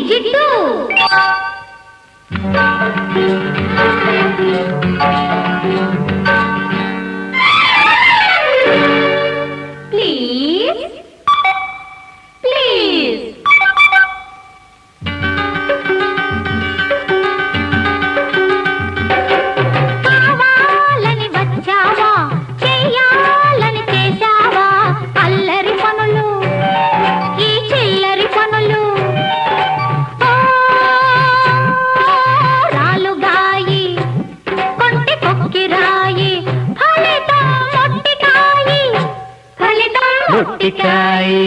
Jiddu please please కావాలని వచ్చావా చెయ్యాలని చేశావా అల్లరి పనులు ఈ చిల్లరి పనులు రాలుగాయి కొంటి కొక్కిరాయి ఫలితం మొట్టికాయి ఫలితం మొట్టికాయి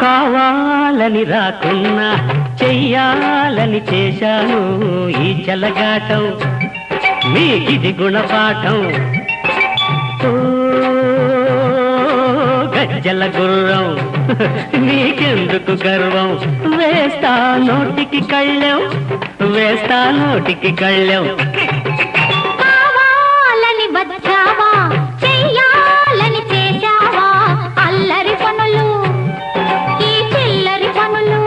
కావాలని రాకున్నా చెయ్యాలని చేశాను ఈ చెలగాటం మీకిది గుణపాఠం ఓ గజ్జల గుర్రం నీకెందుకు గర్వం వేస్తా నోటికి కళ్ళెం వేస్తా నోటికి కళ్ళెం కావాలని వచ్చావా చెయ్యాలని చేశావా అల్లరి పనులు ఈ చిల్లరి పనులు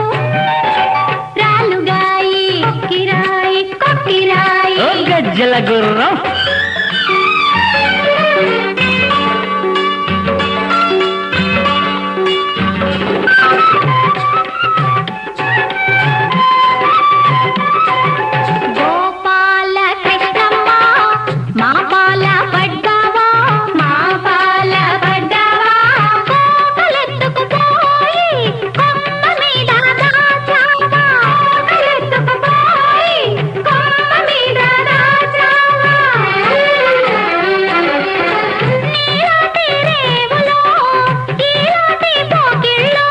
రాలుగాయి కొక్కిరాయి కొక్కిరాయి ఓ గజ్జల గుర్రం గోపాల కృష్ణమ్మ మా పాల పడ్డావా మా పాల పడ్డావా కోకలెత్తుకుపోయి కొమ్మ మీద దాచావా కోకలెత్తుకుపోయి కొమ్మ మీద దాచావా నీలాంటి రేవులో ఈలాంటి పోకిళ్ళో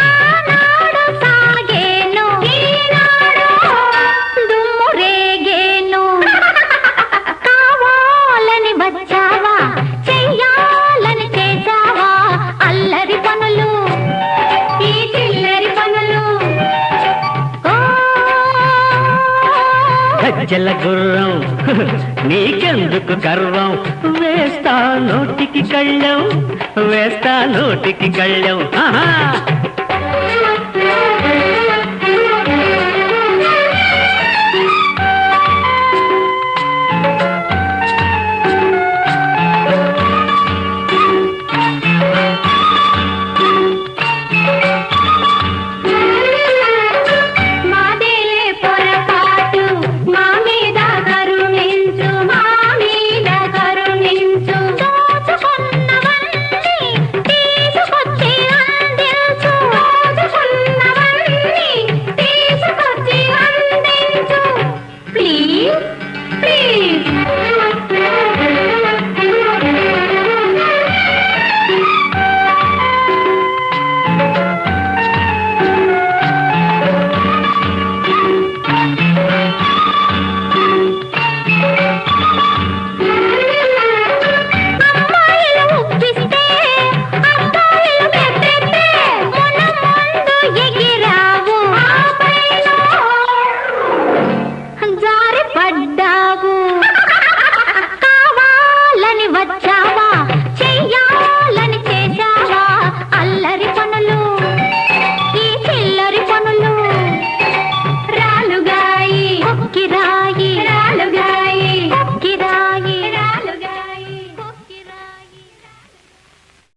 ఆనాడు సాగేను ఈనాడు దుమ్ము రేగేను కావాలని వచ్చావా చెయ్యాలని చేశావా అల్లరి పనులు ఈ చిల్లరి పనులు ఓ గజ్జల గుర్రం నీకెందుకు గర్వం వేస్తా నోటికి కళ్ళెం వేస్తా నోటికి కళ్ళెం ఆహా